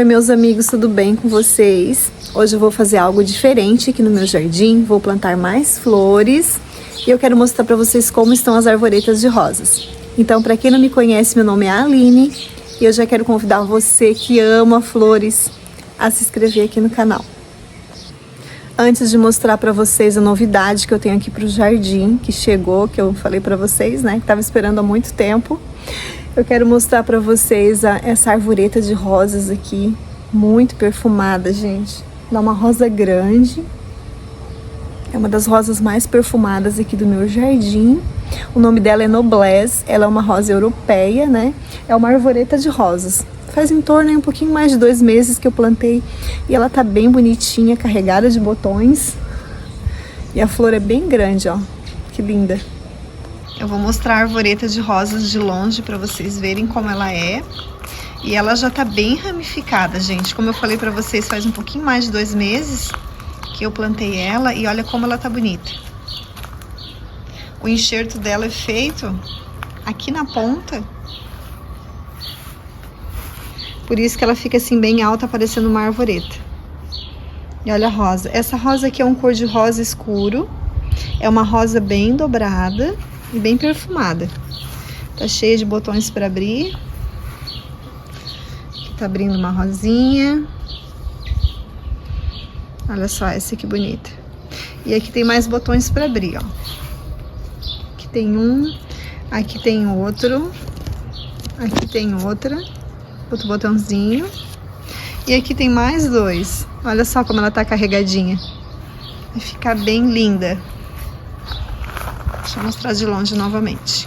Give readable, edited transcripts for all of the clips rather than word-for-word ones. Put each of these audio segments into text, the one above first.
Oi meus amigos, tudo bem com vocês? Hoje eu vou fazer algo diferente aqui no meu jardim, vou plantar mais flores e eu quero mostrar para vocês como estão as arvoretas de rosas. Então, para quem não me conhece, meu nome é Aline e eu já quero convidar você que ama flores a se inscrever aqui no canal. Antes de mostrar para vocês a novidade que eu tenho aqui para o jardim, que chegou, que eu falei para vocês, né, que estava esperando há muito tempo, eu quero mostrar para vocês essa arvoreta de rosas aqui, muito perfumada, gente. Ela é uma rosa grande, é uma das rosas mais perfumadas aqui do meu jardim. O nome dela é Noblesse, ela é uma rosa europeia, né? É uma arvoreta de rosas. Faz em torno de um pouquinho mais de 2 meses que eu plantei e ela tá bem bonitinha, carregada de botões. E a flor é bem grande, ó, que linda. Eu vou mostrar a arvoreta de rosas de longe para vocês verem como ela é. E ela já tá bem ramificada, gente. Como eu falei para vocês, faz um pouquinho mais de 2 meses que eu plantei ela e olha como ela tá bonita. O enxerto dela é feito aqui na ponta. Por isso que ela fica assim bem alta, parecendo uma arvoreta. E olha a rosa. Essa rosa aqui é um cor de rosa escuro. É uma rosa bem dobrada e bem perfumada. Tá cheia de botões para abrir. Aqui tá abrindo uma rosinha. Olha só essa que bonita. E aqui tem mais botões para abrir, ó. Aqui tem um, aqui tem outro, aqui tem outra, outro botãozinho. E aqui tem mais 2. Olha só como ela tá carregadinha. Vai ficar bem linda. Deixa eu mostrar de longe novamente.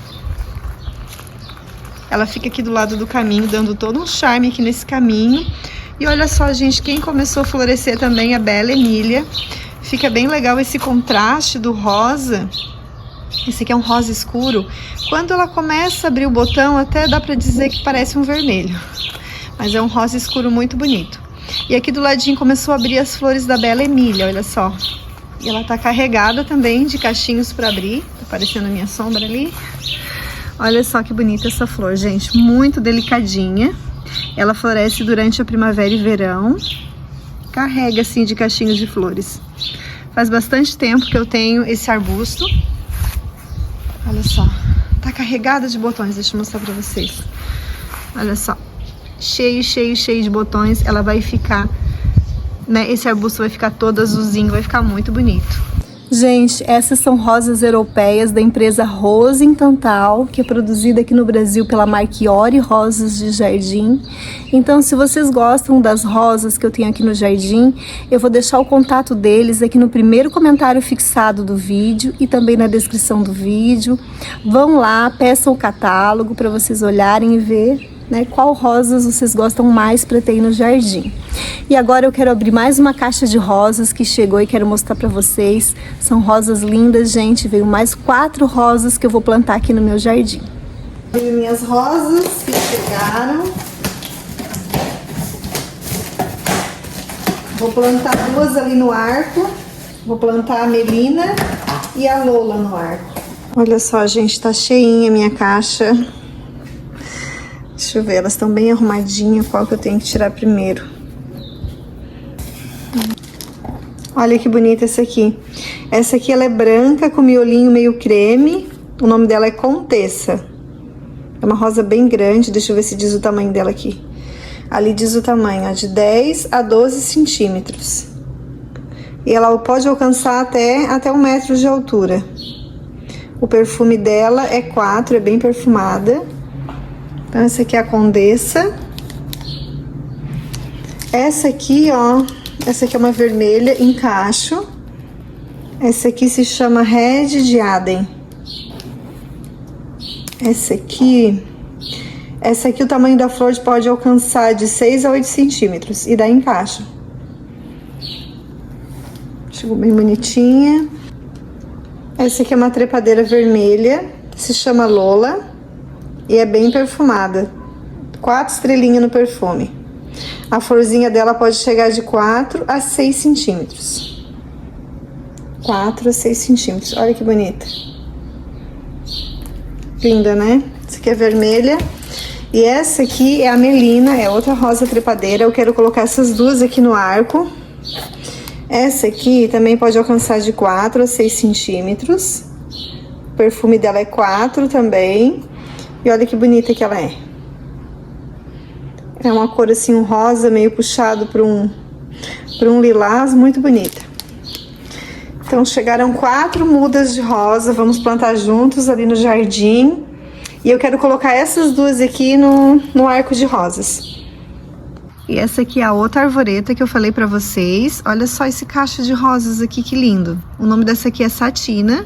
Ela fica aqui do lado do caminho, dando todo um charme aqui nesse caminho. E olha só, gente, quem começou a florescer também é a Bela Emília. Fica bem legal esse contraste do rosa. Esse aqui é um rosa escuro. Quando ela começa a abrir o botão, até dá pra dizer que parece um vermelho. Mas é um rosa escuro muito bonito. E aqui do ladinho começou a abrir as flores da Bela Emília, olha só. E ela tá carregada também de cachinhos para abrir. Tá aparecendo a minha sombra ali. Olha só que bonita essa flor, gente. Muito delicadinha. Ela floresce durante a primavera e verão. Carrega assim de cachinhos de flores. Faz bastante tempo que eu tenho esse arbusto. Olha só. Tá carregada de botões. Deixa eu mostrar pra vocês. Olha só. Cheio, cheio, cheio de botões. Ela vai ficar... né, esse arbusto vai ficar todo azulzinho, vai ficar muito bonito. Gente, essas são rosas europeias da empresa Rosenthal, que é produzida aqui no Brasil pela Marchiori Rosas de Jardim. Então, se vocês gostam das rosas que eu tenho aqui no jardim, eu vou deixar o contato deles aqui no primeiro comentário fixado do vídeo e também na descrição do vídeo. Vão lá, peçam o catálogo para vocês olharem e ver, né, qual rosas vocês gostam mais para ter no jardim. E agora eu quero abrir mais uma caixa de rosas que chegou e quero mostrar para vocês. São rosas lindas, gente. Veio mais 4 rosas que eu vou plantar aqui no meu jardim. Veio minhas rosas que chegaram. Vou plantar 2 ali no arco. Vou plantar a Melina e a Lola no arco. Olha só, gente, tá cheinha a minha caixa. Deixa eu ver, elas estão bem arrumadinhas. Qual que eu tenho que tirar primeiro? Olha que bonita essa aqui. Essa aqui ela é branca com miolinho meio creme. O nome dela é Contessa. É uma rosa bem grande. Deixa eu ver se diz o tamanho dela aqui. Ali diz o tamanho, ó, de 10 a 12 centímetros. E ela pode alcançar até 1 metro de altura. O perfume dela é 4, é bem perfumada. Então, essa aqui é a Condessa. Essa aqui, ó, essa aqui é uma vermelha em cacho. Essa aqui se chama Red de Aden. Essa aqui o tamanho da flor pode alcançar de 6 a 8 centímetros e dá em cacho. Chegou bem bonitinha. Essa aqui é uma trepadeira vermelha, se chama Lola. E é bem perfumada. 4 estrelinhas no perfume. A florzinha dela pode chegar de 4 a 6 centímetros. 4 a 6 centímetros. Olha que bonita. Linda, né? Essa aqui é vermelha. E essa aqui é a Melina, é outra rosa trepadeira. Eu quero colocar essas duas aqui no arco. Essa aqui também pode alcançar de 4 a 6 centímetros. O perfume dela é 4 também. E olha que bonita que ela é. É uma cor assim, um rosa meio puxado para um lilás, muito bonita. Então chegaram 4 mudas de rosa, vamos plantar juntos ali no jardim. E eu quero colocar essas duas aqui no arco de rosas. E essa aqui é a outra arvoreta que eu falei pra vocês. Olha só esse cacho de rosas aqui, que lindo. O nome dessa aqui é Satina.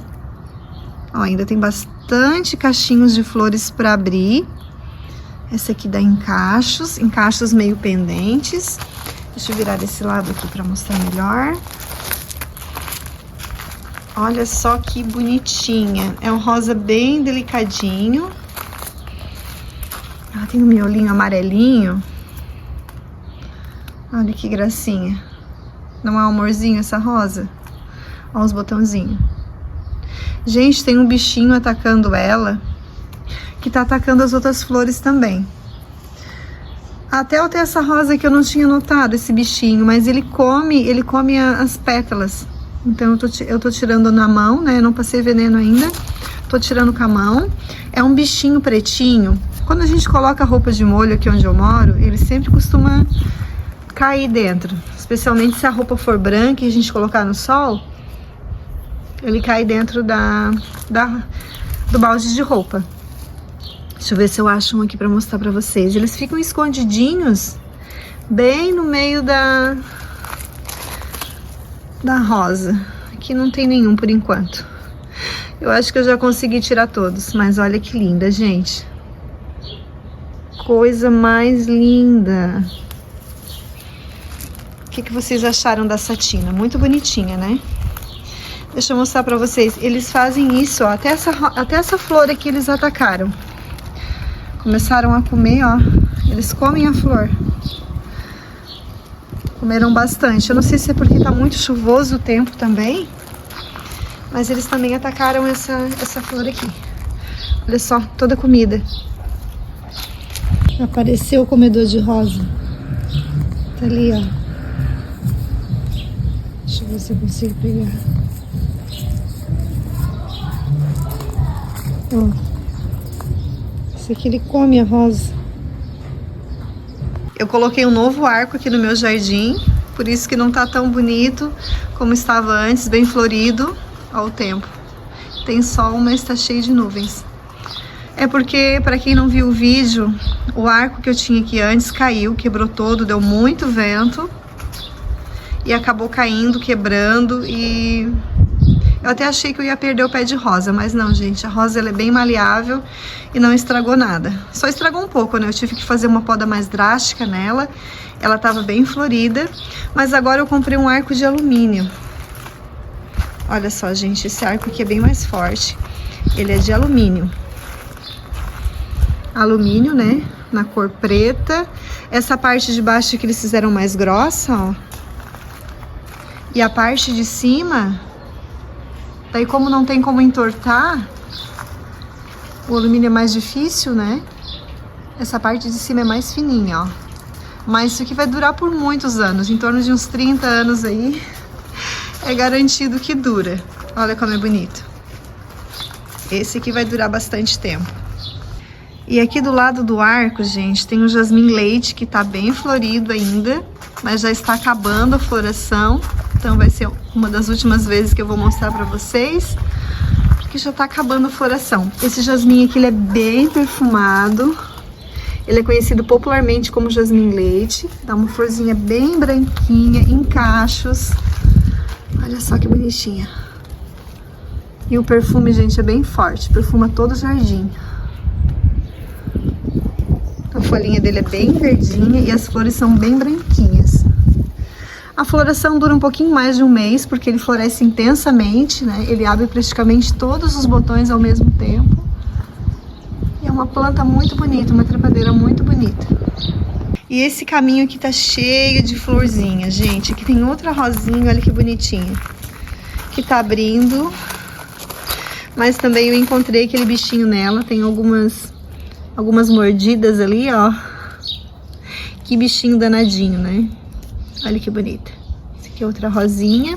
Ó, ainda tem bastante cachinhos de flores pra abrir. Essa aqui dá encachos meio pendentes. Deixa eu virar desse lado aqui pra mostrar melhor. Olha só que bonitinha. É um rosa bem delicadinho. Ela tem um miolinho amarelinho. Olha que gracinha. Não é um amorzinho essa rosa? Olha os botãozinhos. Gente, tem um bichinho atacando ela, que tá atacando as outras flores também. Até eu ter essa rosa que eu não tinha notado, esse bichinho, mas ele come as pétalas. Então eu tô tirando na mão, né? Eu não passei veneno ainda. Tô tirando com a mão. É um bichinho pretinho. Quando a gente coloca a roupa de molho aqui onde eu moro, ele sempre costuma cair dentro. Especialmente se a roupa for branca e a gente colocar no sol, ele cai dentro do balde de roupa. Deixa eu ver se eu acho um aqui pra mostrar pra vocês. Eles ficam escondidinhos bem no meio da rosa. Aqui não tem nenhum por enquanto. Eu acho que eu já consegui tirar todos, mas olha que linda, gente. Coisa mais linda. O que vocês acharam da Satina? Muito bonitinha, né? Deixa eu mostrar pra vocês. Eles fazem isso, ó. Até essa flor aqui eles atacaram. Começaram a comer, ó. Eles comem a flor. Comeram bastante. Eu não sei se é porque tá muito chuvoso o tempo também, mas eles também atacaram essa flor aqui. Olha só, toda comida. Apareceu o comedor de rosa. Tá ali, ó. Deixa eu ver se eu consigo pegar. Ó. Esse aqui ele come a rosa. Eu coloquei um novo arco aqui no meu jardim, por isso que não tá tão bonito como estava antes, bem florido. Olha o tempo. Tem sol, mas tá cheio de nuvens. É porque, para quem não viu o vídeo, o arco que eu tinha aqui antes caiu, quebrou todo, deu muito vento. E acabou caindo, quebrando, e eu até achei que eu ia perder o pé de rosa, mas não, gente. A rosa ela é bem maleável e não estragou nada. Só estragou um pouco, né? Eu tive que fazer uma poda mais drástica nela. Ela tava bem florida, mas agora eu comprei um arco de alumínio. Olha só, gente, esse arco aqui é bem mais forte. Ele é de alumínio. Alumínio, né? Na cor preta. Essa parte de baixo que eles fizeram mais grossa, ó. E a parte de cima, daí como não tem como entortar, o alumínio é mais difícil, né? Essa parte de cima é mais fininha, ó. Mas isso aqui vai durar por muitos anos, em torno de uns 30 anos aí. É garantido que dura. Olha como é bonito. Esse aqui vai durar bastante tempo. E aqui do lado do arco, gente, tem o jasmim leite, que tá bem florido ainda, mas já está acabando a floração. Então vai ser uma das últimas vezes que eu vou mostrar pra vocês, porque já tá acabando a floração. Esse jasmim aqui, ele é bem perfumado. Ele é conhecido popularmente como jasmim leite. Dá uma florzinha bem branquinha, em cachos. Olha só que bonitinha. E o perfume, gente, é bem forte. Perfuma todo o jardim. A folhinha dele é bem verdinha e as flores são bem branquinhas. A floração dura um pouquinho mais de um mês, porque ele floresce intensamente, né? Ele abre praticamente todos os botões ao mesmo tempo. E é uma planta muito bonita, uma trepadeira muito bonita. E esse caminho aqui tá cheio de florzinha, gente. Aqui tem outra rosinha, olha que bonitinha. Que tá abrindo. Mas também eu encontrei aquele bichinho nela. Tem algumas algumas mordidas ali, ó. Que bichinho danadinho, né? Olha que bonita. Essa aqui é outra rosinha.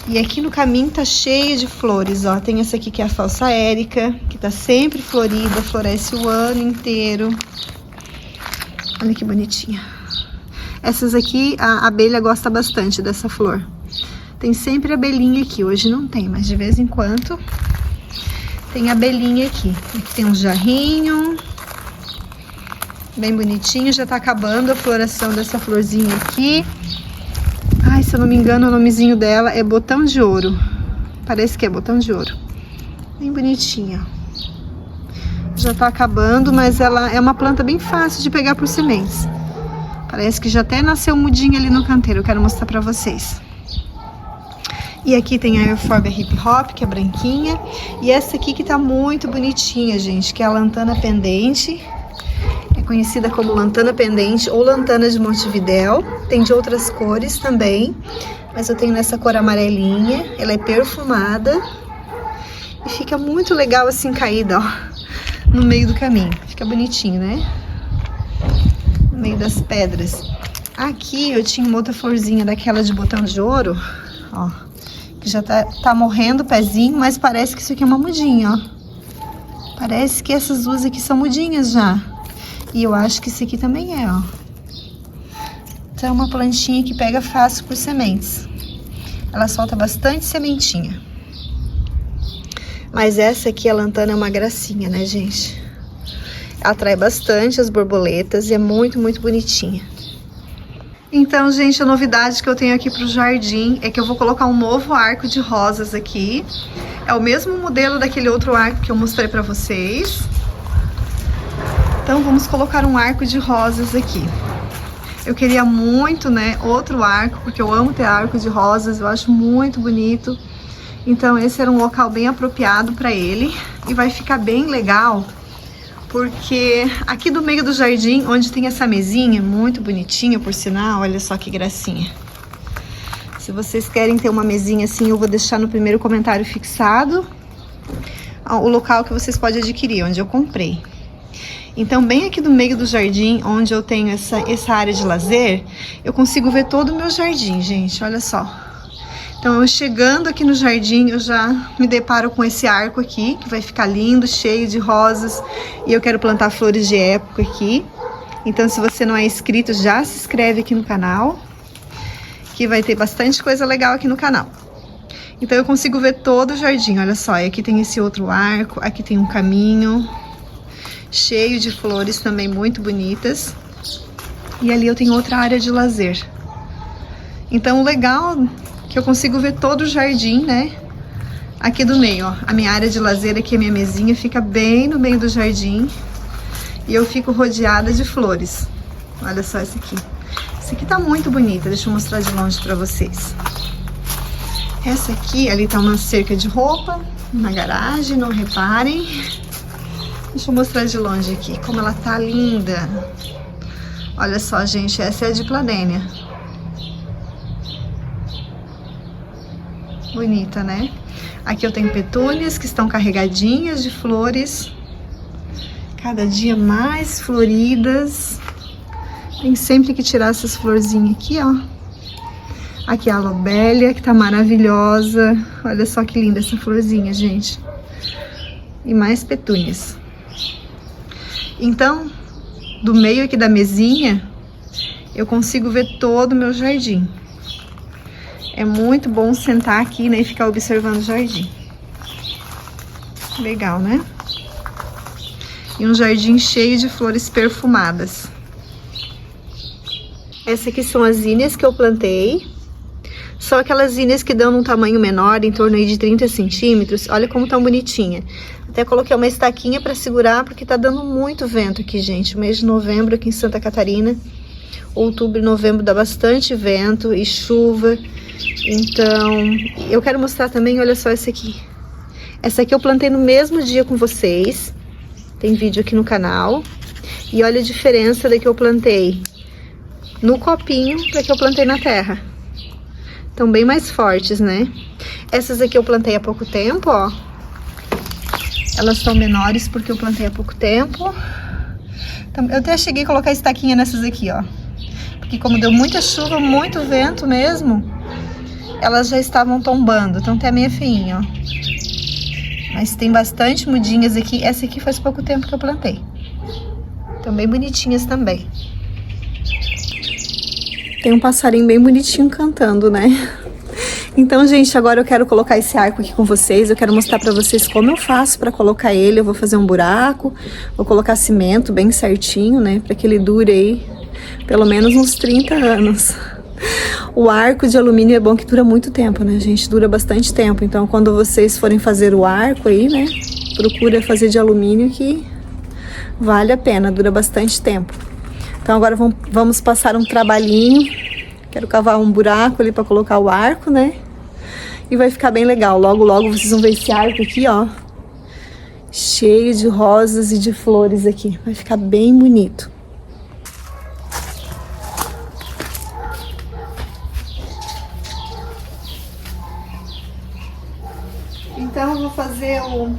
E aqui no caminho tá cheio de flores, ó. Tem essa aqui que é a falsa érica, que tá sempre florida, floresce o ano inteiro. Olha que bonitinha. Essas aqui, a abelha gosta bastante dessa flor. Tem sempre abelhinha aqui. Hoje não tem, mas de vez em quando tem abelhinha aqui. Aqui tem um jarrinho. Bem bonitinho. Já tá acabando a floração dessa florzinha aqui. Ai, se eu não me engano, o nomezinho dela é botão de ouro. Parece que é botão de ouro. Bem bonitinha. Já tá acabando, mas ela é uma planta bem fácil de pegar por sementes. Parece que já até nasceu mudinha ali no canteiro. Eu quero mostrar pra vocês. E aqui tem a Euphorbia Hip Hop, que é branquinha. E essa aqui que tá muito bonitinha, gente, que é a lantana pendente. É conhecida como lantana pendente ou lantana de Montevidéu. Tem de outras cores também, mas eu tenho nessa cor amarelinha. Ela é perfumada e fica muito legal assim caída, ó, no meio do caminho. Fica bonitinho, né? No meio das pedras. Aqui eu tinha uma outra florzinha daquela de botão de ouro, ó, que já tá morrendo o pezinho, mas parece que isso aqui é uma mudinha, ó. Parece que essas duas aqui são mudinhas já. E eu acho que esse aqui também é, ó. Então é uma plantinha que pega fácil por sementes. Ela solta bastante sementinha. Mas essa aqui, a lantana, é uma gracinha, né, gente? Atrai bastante as borboletas e é muito, muito bonitinha. Então, gente, a novidade que eu tenho aqui pro jardim é que eu vou colocar um novo arco de rosas aqui. É o mesmo modelo daquele outro arco que eu mostrei pra vocês. Então, vamos colocar um arco de rosas aqui. Eu queria muito, né, outro arco, porque eu amo ter arco de rosas, eu acho muito bonito. Então, esse era um local bem apropriado para ele. E vai ficar bem legal, porque aqui do meio do jardim, onde tem essa mesinha, muito bonitinha, por sinal, olha só que gracinha. Se vocês querem ter uma mesinha assim, eu vou deixar no primeiro comentário fixado o local que vocês podem adquirir, onde eu comprei. Então, bem aqui do meio do jardim, onde eu tenho essa área de lazer, eu consigo ver todo o meu jardim, gente, olha só. Então, eu chegando aqui no jardim, eu já me deparo com esse arco aqui, que vai ficar lindo, cheio de rosas. E eu quero plantar flores de época aqui. Então, se você não é inscrito, já se inscreve aqui no canal, que vai ter bastante coisa legal aqui no canal. Então, eu consigo ver todo o jardim, olha só. E aqui tem esse outro arco, aqui tem um caminho cheio de flores também muito bonitas. E ali eu tenho outra área de lazer. Então, o legal que eu consigo ver todo o jardim, né? Aqui do meio, ó. A minha área de lazer aqui, a minha mesinha, fica bem no meio do jardim. E eu fico rodeada de flores. Olha só essa aqui. Essa aqui tá muito bonita. Deixa eu mostrar de longe pra vocês. Essa aqui, ali tá uma cerca de roupa na garagem, não reparem. Deixa eu mostrar de longe aqui, como ela tá linda. Olha só, gente, essa é a dipladênia. Bonita, né? Aqui eu tenho petúnias que estão carregadinhas de flores. Cada dia mais floridas. Tem sempre que tirar essas florzinhas aqui, ó. Aqui a lobélia, que tá maravilhosa. Olha só que linda essa florzinha, gente. E mais petúnias. Então, do meio aqui da mesinha, eu consigo ver todo o meu jardim. É muito bom sentar aqui, né, e ficar observando o jardim. Legal, né? E um jardim cheio de flores perfumadas. Essas aqui são as zinnias que eu plantei. São aquelas zinnias que dão num tamanho menor, em torno aí de 30 centímetros. Olha como tão bonitinha. Até coloquei uma estaquinha para segurar, porque tá dando muito vento aqui, gente. O mês de novembro aqui em Santa Catarina. Outubro e novembro dá bastante vento e chuva. Então, eu quero mostrar também, olha só essa aqui. Essa aqui eu plantei no mesmo dia com vocês. Tem vídeo aqui no canal. E olha a diferença da que eu plantei no copinho para que eu plantei na terra. Estão bem mais fortes, né? Essas aqui eu plantei há pouco tempo, ó. Elas são menores porque eu plantei há pouco tempo. Eu até cheguei a colocar estaquinha nessas aqui, ó. Porque como deu muita chuva, muito vento mesmo, elas já estavam tombando. Então tá meio feinha, ó. Mas tem bastante mudinhas aqui. Essa aqui faz pouco tempo que eu plantei. Estão bem bonitinhas também. Tem um passarinho bem bonitinho cantando, né? Então, gente, agora eu quero colocar esse arco aqui com vocês. Eu quero mostrar pra vocês como eu faço pra colocar ele. Eu vou fazer um buraco, vou colocar cimento bem certinho, né? Pra que ele dure aí pelo menos uns 30 anos. O arco de alumínio é bom que dura muito tempo, né, gente? Dura bastante tempo. Então, quando vocês forem fazer o arco aí, né? Procura fazer de alumínio que vale a pena, dura bastante tempo. Então, agora vamos passar um trabalhinho. Quero cavar um buraco ali pra colocar o arco, né? E vai ficar bem legal. Logo, logo vocês vão ver esse arco aqui, ó. Cheio de rosas e de flores aqui. Vai ficar bem bonito. Então eu vou fazer o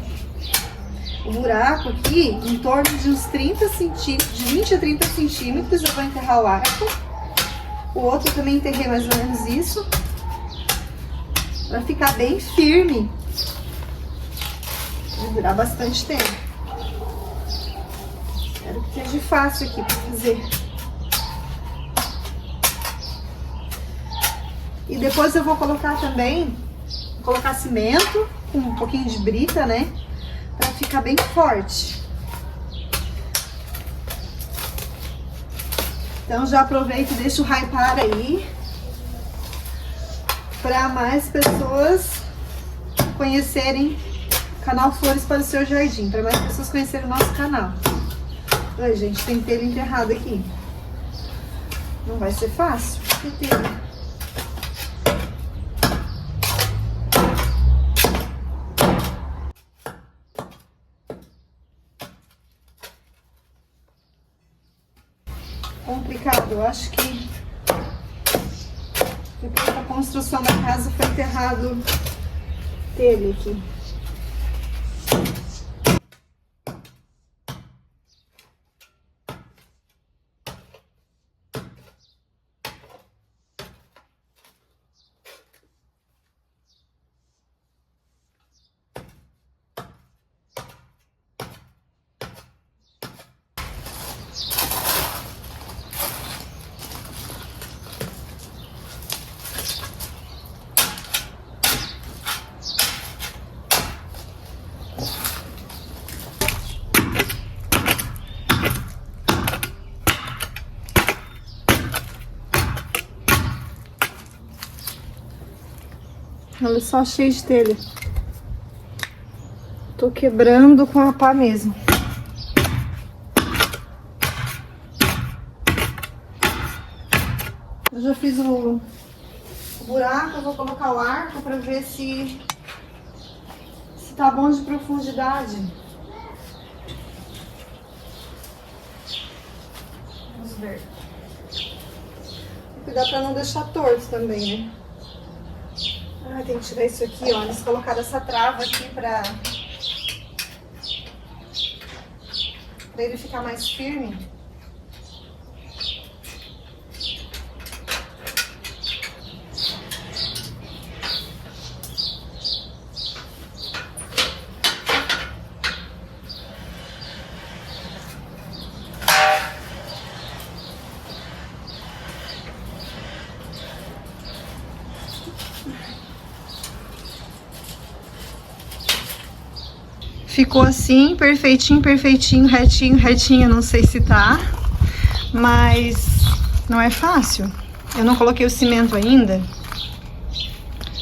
buraco aqui em torno de uns 30 centímetros, de 20 a 30 centímetros. Eu vou enterrar o arco. O outro eu também enterrei mais ou menos isso. Pra ficar bem firme. Vai durar bastante tempo. Espero que seja fácil aqui pra fazer. E depois eu vou colocar também, cimento com um pouquinho de brita, né? Pra ficar bem forte. Então já aproveito e deixo hypar aí. Para mais pessoas conhecerem o canal Flores para o Seu Jardim. Para mais pessoas conhecerem o nosso canal. Ai, gente, tem telha enterrado aqui. Não vai ser fácil. Que telha. Complicado, eu acho que depois da construção da casa foi enterrado telha aqui. Olha só, cheio de telha. Tô quebrando com a pá mesmo. Eu já fiz o buraco, eu vou colocar o arco pra ver se tá bom de profundidade. Vamos ver. Vou cuidar pra não deixar torto também, né? Ah, tem que tirar isso aqui, ó. Eles colocaram essa trava aqui pra ele ficar mais firme. Ficou assim, perfeitinho, perfeitinho, retinho, retinho, não sei se tá, mas não é fácil. Eu não coloquei o cimento ainda,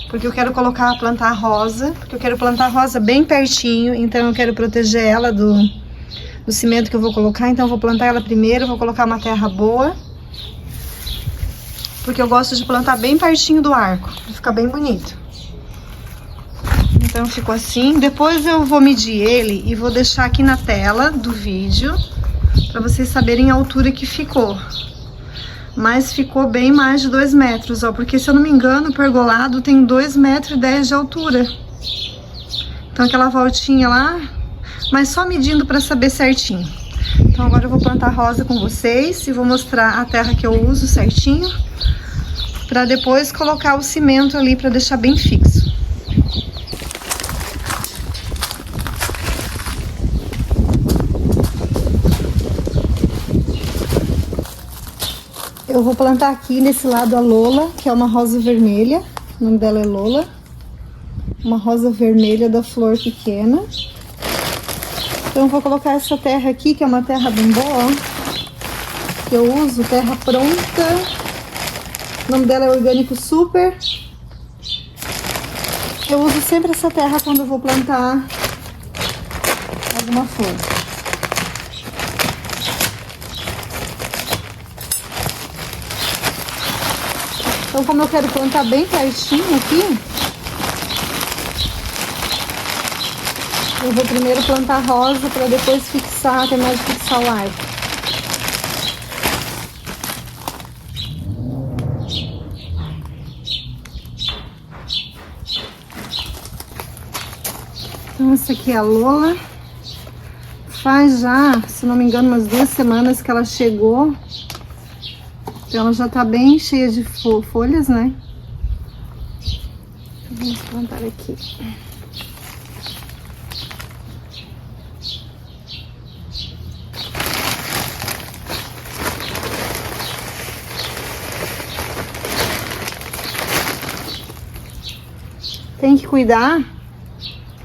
porque eu quero plantar rosa, porque eu quero plantar rosa bem pertinho, então eu quero proteger ela do cimento que eu vou colocar, então eu vou plantar ela primeiro, vou colocar uma terra boa, porque eu gosto de plantar bem pertinho do arco, pra ficar bem bonito. Então ficou assim. Depois eu vou medir ele e vou deixar aqui na tela do vídeo para vocês saberem a altura que ficou. Mas ficou bem mais de 2 metros, ó, porque se eu não me engano o pergolado tem 2,10 metros de altura. Então aquela voltinha lá, mas só medindo para saber certinho. Então agora eu vou plantar rosa com vocês e vou mostrar a terra que eu uso certinho, para depois colocar o cimento ali para deixar bem fixo. Eu vou plantar aqui nesse lado a Lola, que é uma rosa vermelha, o nome dela é Lola. Uma rosa vermelha da flor pequena. Então eu vou colocar essa terra aqui, que é uma terra bem boa, que eu uso, terra pronta. O nome dela é Orgânico Super. Eu uso sempre essa terra quando eu vou plantar alguma flor. Então, como eu quero plantar bem pertinho aqui, eu vou primeiro plantar rosa para depois fixar, terminar de fixar o arco. Então essa aqui é a Lola. Faz já, se não me engano, umas 2 semanas que ela chegou. Então ela já tá bem cheia de folhas, né? Vamos plantar aqui. Tem que cuidar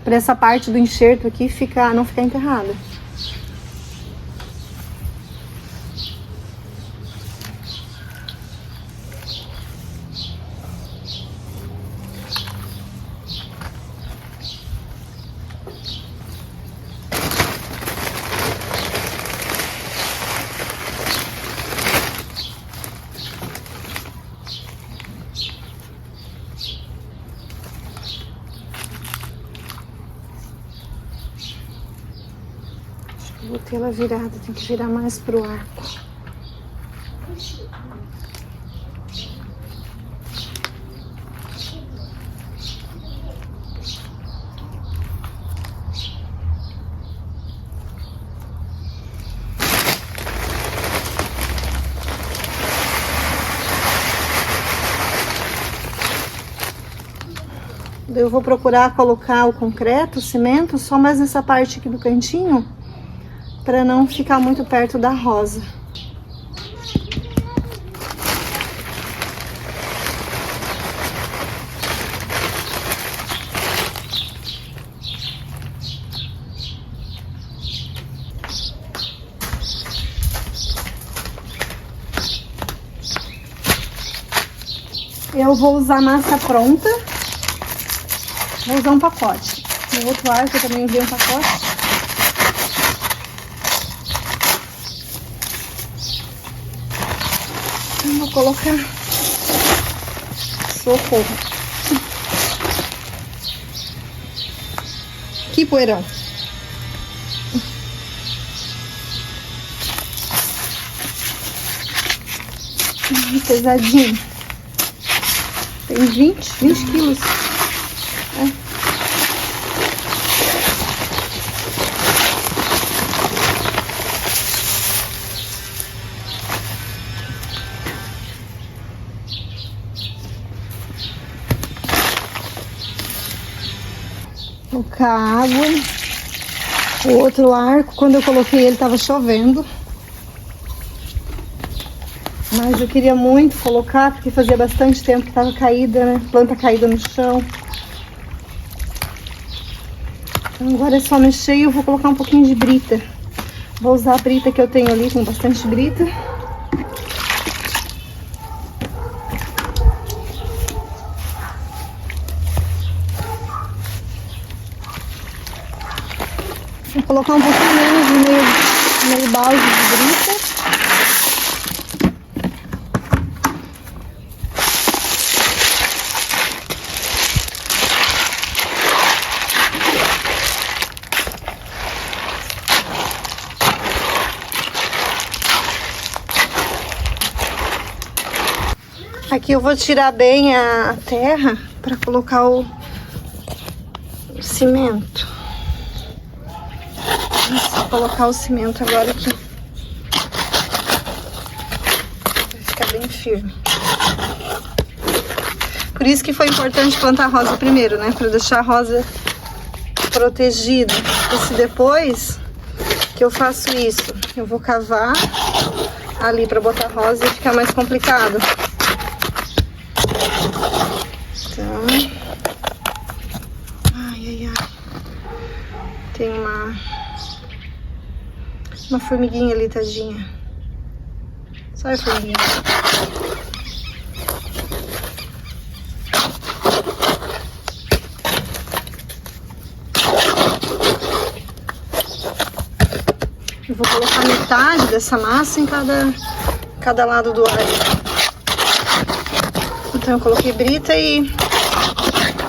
para essa parte do enxerto aqui não ficar enterrada. Vou ter ela virada, tem que virar mais pro arco. Eu vou procurar colocar o concreto, o cimento, só mais nessa parte aqui do cantinho, para não ficar muito perto da rosa. Eu vou usar massa pronta. Vou usar um pacote. No outro arco eu também usei um pacote. Vou colocar. Socorro. Que poeirão. Pesadinho. Tem 20 quilos. Colocar água. O outro arco, quando eu coloquei ele, tava chovendo. Mas eu queria muito colocar, porque fazia bastante tempo que tava caída, né? Planta caída no chão. Então agora é só mexer e eu vou colocar um pouquinho de brita. Vou usar a brita que eu tenho ali, com bastante brita. Vou colocar um pouquinho menos de meio balde de brita. Aqui eu vou tirar bem a terra para colocar o cimento. Vou colocar o cimento agora aqui. Vai ficar bem firme. Por isso que foi importante plantar a rosa primeiro, né? Pra deixar a rosa protegida. E se depois que eu faço isso, eu vou cavar ali pra botar a rosa e ficar mais complicado. Então... Ai. Tem uma formiguinha ali, tadinha. Só a formiguinha. Eu vou colocar metade dessa massa em cada lado do arco. Então eu coloquei brita e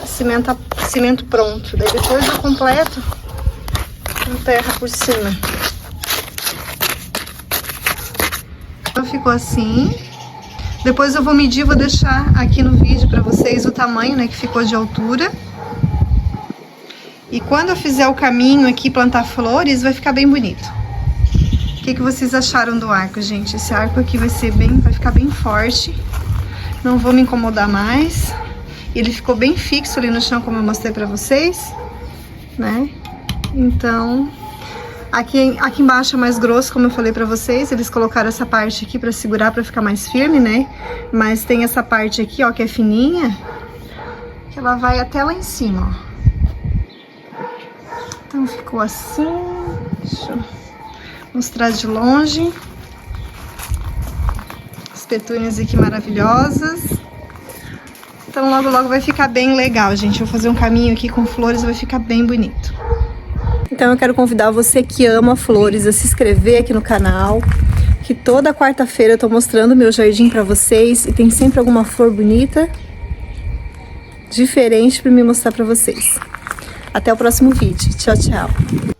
cimento pronto. Daí depois eu completo com terra por cima. Então ficou assim. Depois eu vou medir, vou deixar aqui no vídeo pra vocês o tamanho, né, que ficou de altura. E quando eu fizer o caminho aqui, plantar flores, vai ficar bem bonito. O que vocês acharam do arco, gente? Esse arco aqui vai ficar bem forte. Não vou me incomodar mais. Ele ficou bem fixo ali no chão, como eu mostrei pra vocês, né? Então, aqui embaixo é mais grosso, como eu falei pra vocês. Eles colocaram essa parte aqui pra segurar, pra ficar mais firme, né? Mas tem essa parte aqui, ó, que é fininha, que ela vai até lá em cima, ó. Então, ficou assim. Deixa eu mostrar de longe. As petúnias aqui maravilhosas. Então logo logo vai ficar bem legal, gente. Eu vou fazer um caminho aqui com flores, vai ficar bem bonito. Então eu quero convidar você que ama flores a se inscrever aqui no canal, que toda quarta-feira eu tô mostrando o meu jardim pra vocês e tem sempre alguma flor bonita, diferente pra me mostrar pra vocês. Até o próximo vídeo. Tchau, tchau.